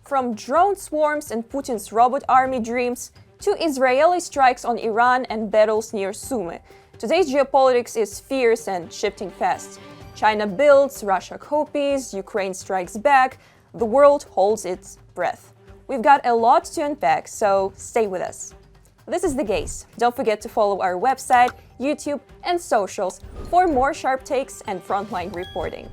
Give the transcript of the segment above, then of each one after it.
From drone swarms and Putin's robot army dreams to Israeli strikes on Iran and battles near Sumy, today's geopolitics is fierce and shifting fast. China builds, Russia copies, Ukraine strikes back, the world holds its breath. We've got a lot to unpack, so stay with us. This is The Gaze. Don't forget to follow our website, YouTube, and socials for more sharp takes and frontline reporting.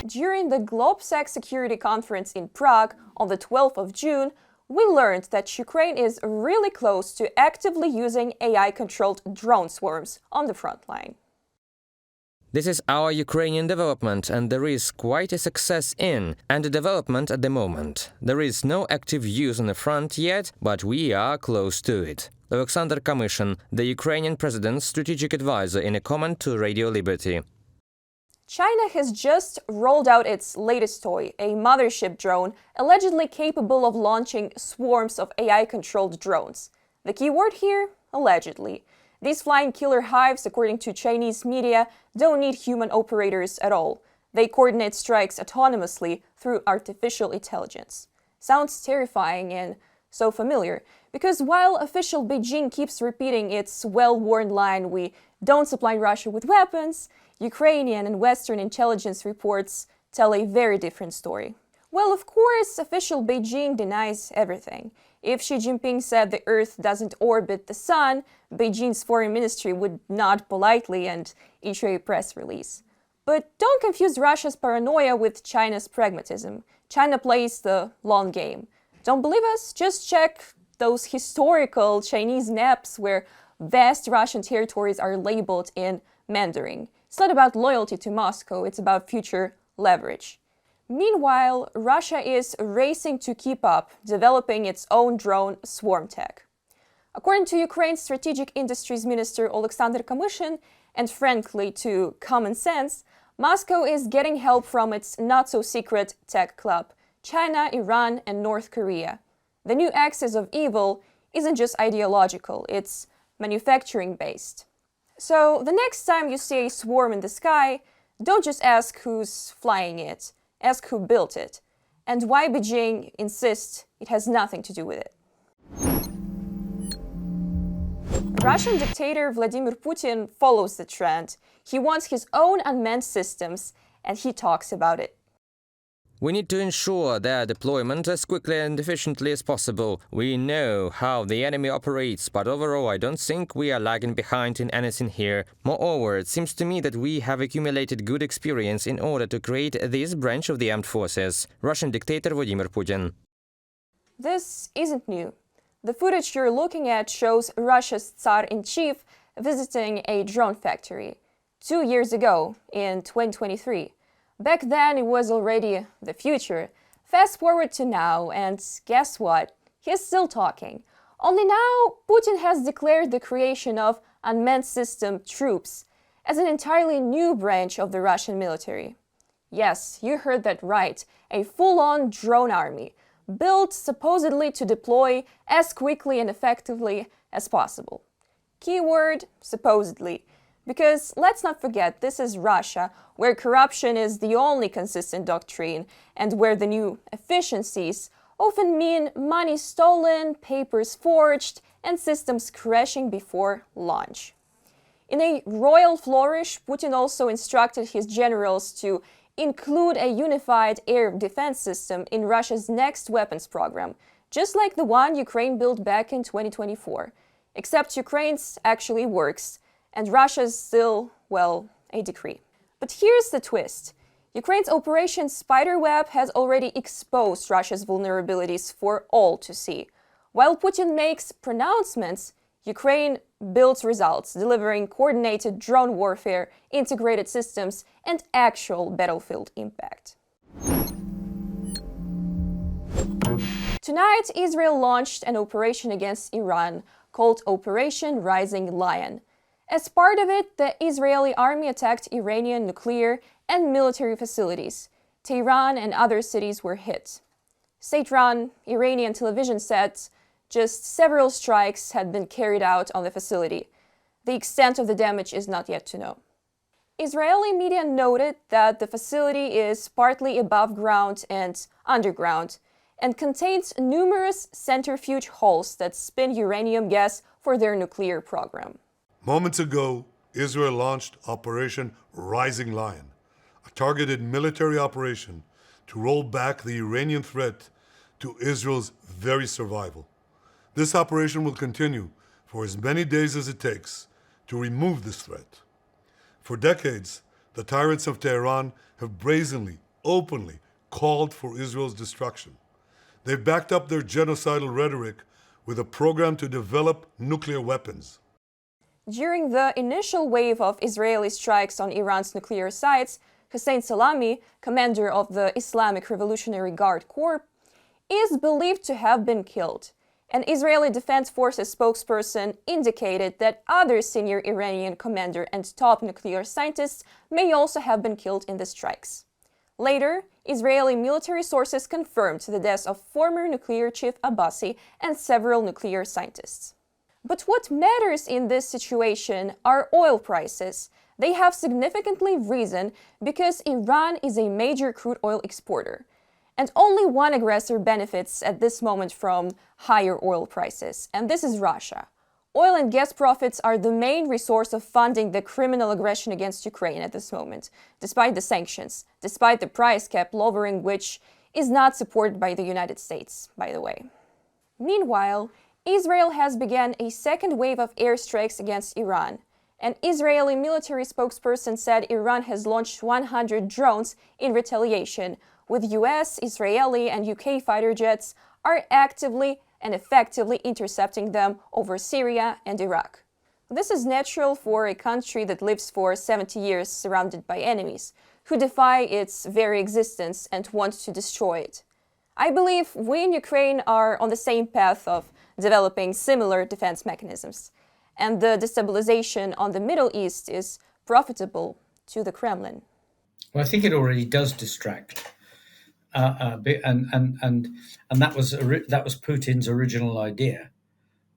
During the GlobSec Security Conference in Prague on the 12th of June, we learned that Ukraine is really close to actively using AI-controlled drone swarms on the front line. This is our Ukrainian development, and there is quite a success in and a development at the moment. There is no active use on the front yet, but we are close to it. Alexander Kamyshin, the Ukrainian president's strategic advisor, in a comment to Radio Liberty. China has just rolled out its latest toy, a mothership drone allegedly capable of launching swarms of AI-controlled drones. The key word here, allegedly. These flying killer hives, according to Chinese media, don't need human operators at all. They coordinate strikes autonomously through artificial intelligence. Sounds terrifying and so familiar, because while official Beijing keeps repeating its well-worn line, we don't supply Russia with weapons, Ukrainian and Western intelligence reports tell a very different story. Well, of course, official Beijing denies everything. If Xi Jinping said the Earth doesn't orbit the sun, Beijing's foreign ministry would nod politely and issue a press release. But don't confuse Russia's paranoia with China's pragmatism. China plays the long game. Don't believe us? Just check those historical Chinese maps where vast Russian territories are labeled in Mandarin. It's not about loyalty to Moscow, it's about future leverage. Meanwhile, Russia is racing to keep up, developing its own drone swarm tech. According to Ukraine's Strategic Industries Minister Alexander Kamyshin, and frankly to common sense, Moscow is getting help from its not-so-secret tech club, China, Iran, and North Korea. The new axis of evil isn't just ideological, it's manufacturing-based. So the next time you see a swarm in the sky, don't just ask who's flying it, ask who built it, and why Beijing insists it has nothing to do with it. Russian dictator Vladimir Putin follows the trend. He wants his own unmanned systems, and he talks about it. We need to ensure their deployment as quickly and efficiently as possible. We know how the enemy operates, but overall I don't think we are lagging behind in anything here. Moreover, it seems to me that we have accumulated good experience in order to create this branch of the armed forces. Russian dictator Vladimir Putin. This isn't new. The footage you're looking at shows Russia's Tsar-in-chief visiting a drone factory 2 years ago, in 2023. Back then, it was already the future. Fast forward to now, and guess what? He's still talking. Only now, Putin has declared the creation of unmanned system troops as an entirely new branch of the Russian military. Yes, you heard that right. A full-on drone army, built supposedly to deploy as quickly and effectively as possible. Keyword, supposedly. Because let's not forget, this is Russia, where corruption is the only consistent doctrine, and where the new efficiencies often mean money stolen, papers forged, and systems crashing before launch. In a royal flourish, Putin also instructed his generals to include a unified air defense system in Russia's next weapons program, just like the one Ukraine built back in 2024. Except Ukraine's actually works, and Russia's still, well, a decree. But here's the twist. Ukraine's Operation Spiderweb has already exposed Russia's vulnerabilities for all to see. While Putin makes pronouncements, Ukraine builds results, delivering coordinated drone warfare, integrated systems, and actual battlefield impact. Tonight, Israel launched an operation against Iran called Operation Rising Lion. As part of it, the Israeli army attacked Iranian nuclear and military facilities. Tehran and other cities were hit. State-run Iranian television said just several strikes had been carried out on the facility. The extent of the damage is not yet to know. Israeli media noted that the facility is partly above ground and underground, and contains numerous centrifuge holes that spin uranium gas for their nuclear program. Moments ago, Israel launched Operation Rising Lion, a targeted military operation to roll back the Iranian threat to Israel's very survival. This operation will continue for as many days as it takes to remove this threat. For decades, the tyrants of Tehran have brazenly, openly called for Israel's destruction. They've backed up their genocidal rhetoric with a program to develop nuclear weapons. During the initial wave of Israeli strikes on Iran's nuclear sites, Hossein Salami, commander of the Islamic Revolutionary Guard Corps, is believed to have been killed. An Israeli Defense Forces spokesperson indicated that other senior Iranian commander and top nuclear scientists may also have been killed in the strikes. Later, Israeli military sources confirmed the deaths of former nuclear chief Abbasi and several nuclear scientists. But what matters in this situation are oil prices. They have significantly risen because Iran is a major crude oil exporter. And only one aggressor benefits at this moment from higher oil prices, and this is Russia. Oil and gas profits are the main resource of funding the criminal aggression against Ukraine at this moment, despite the sanctions, despite the price cap lowering, which is not supported by the United States, by the way. Meanwhile, Israel has begun a second wave of airstrikes against Iran. An Israeli military spokesperson said Iran has launched 100 drones in retaliation, with US, Israeli, and UK fighter jets are actively and effectively intercepting them over Syria and Iraq. This is natural for a country that lives for 70 years surrounded by enemies, who defy its very existence and want to destroy it. I believe we in Ukraine are on the same path of developing similar defense mechanisms, and the destabilization on the Middle East is profitable to the Kremlin. Well, I think it already does distract a bit, and that was Putin's original idea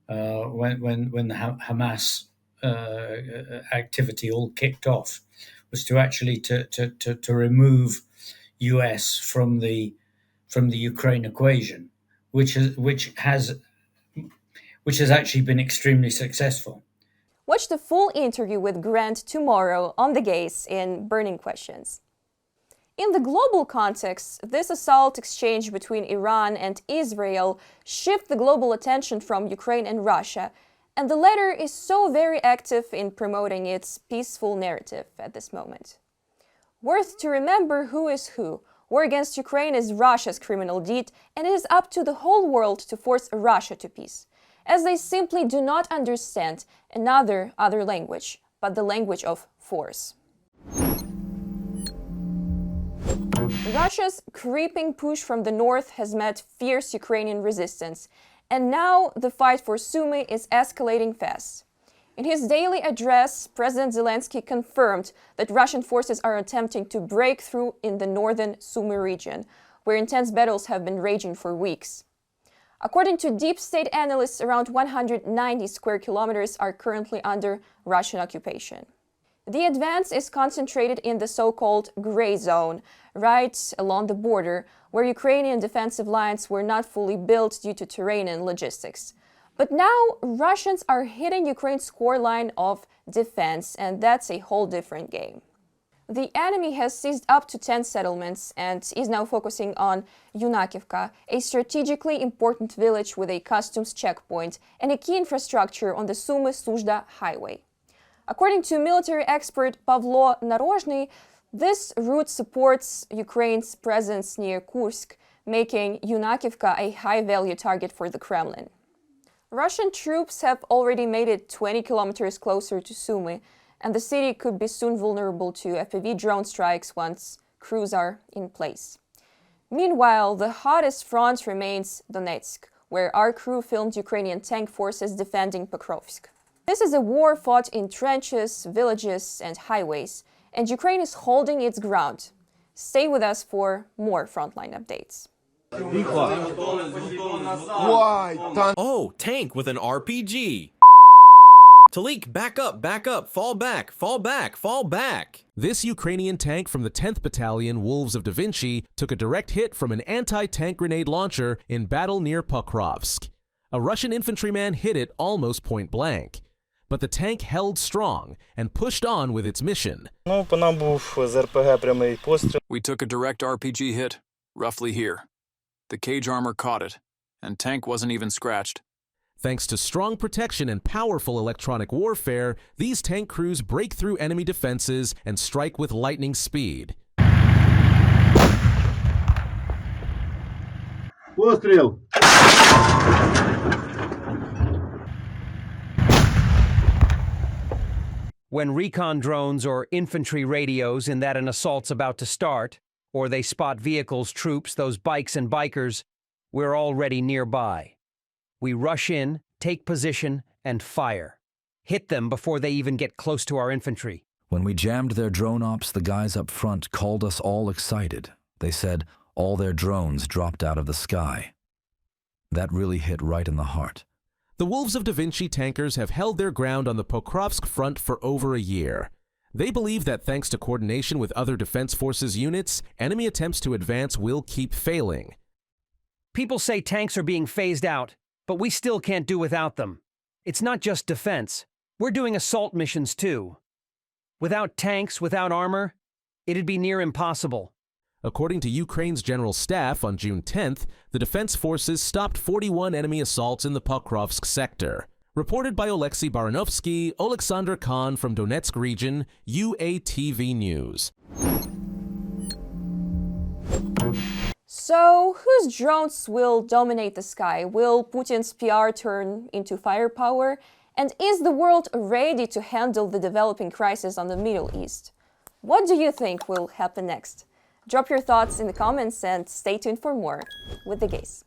when the Hamas activity all kicked off, was to actually to remove US from the Ukraine equation, which has actually been extremely successful. Watch the full interview with Grant tomorrow on The Gaze in Burning Questions. In the global context, this assault exchange between Iran and Israel shifts the global attention from Ukraine and Russia, and the latter is so very active in promoting its peaceful narrative at this moment. Worth to remember who is who. War against Ukraine is Russia's criminal deed, and it is up to the whole world to force Russia to peace, as they simply do not understand another language, but the language of force. Russia's creeping push from the north has met fierce Ukrainian resistance, and now the fight for Sumy is escalating fast. In his daily address, President Zelensky confirmed that Russian forces are attempting to break through in the northern Sumy region, where intense battles have been raging for weeks. According to deep state analysts, around 190 square kilometers are currently under Russian occupation. The advance is concentrated in the so-called gray zone, right along the border, where Ukrainian defensive lines were not fully built due to terrain and logistics. But now Russians are hitting Ukraine's core line of defense, and that's a whole different game. The enemy has seized up to 10 settlements and is now focusing on Yunakivka, a strategically important village with a customs checkpoint and a key infrastructure on the Sumy-Suzhda highway. According to military expert Pavlo Narozhny, this route supports Ukraine's presence near Kursk, making Yunakivka a high-value target for the Kremlin. Russian troops have already made it 20 kilometers closer to Sumy, and the city could be soon vulnerable to FPV drone strikes once crews are in place. Meanwhile, the hottest front remains Donetsk, where our crew filmed Ukrainian tank forces defending Pokrovsk. This is a war fought in trenches, villages, and highways, and Ukraine is holding its ground. Stay with us for more frontline updates. Oh, tank with an RPG. Talik, back up, fall back, fall back, fall back. This Ukrainian tank from the 10th Battalion, Wolves of Da Vinci, took a direct hit from an anti-tank grenade launcher in battle near Pokrovsk. A Russian infantryman hit it almost point blank. But the tank held strong and pushed on with its mission. We took a direct RPG hit, roughly here. The cage armor caught it, and tank wasn't even scratched. Thanks to strong protection and powerful electronic warfare, these tank crews break through enemy defenses and strike with lightning speed. Выстрел! When recon drones or infantry radios in that an assault's about to start, or they spot vehicles, troops, those bikes and bikers, we're already nearby. We rush in, take position, and fire. Hit them before they even get close to our infantry. When we jammed their drone ops, the guys up front called us all excited. They said all their drones dropped out of the sky. That really hit right in the heart. The Wolves of Da Vinci tankers have held their ground on the Pokrovsk front for over a year. They believe that thanks to coordination with other Defense Forces units, enemy attempts to advance will keep failing. People say tanks are being phased out, but we still can't do without them. It's not just defense. We're doing assault missions too. Without tanks, without armor, it'd be near impossible. According to Ukraine's General Staff on June 10th, the Defense Forces stopped 41 enemy assaults in the Pokrovsk sector. Reported by Oleksiy Baranovsky, Oleksandr Khan from Donetsk region, UATV News. So, whose drones will dominate the sky? Will Putin's PR turn into firepower? And is the world ready to handle the developing crisis on the Middle East? What do you think will happen next? Drop your thoughts in the comments and stay tuned for more with The Gaze.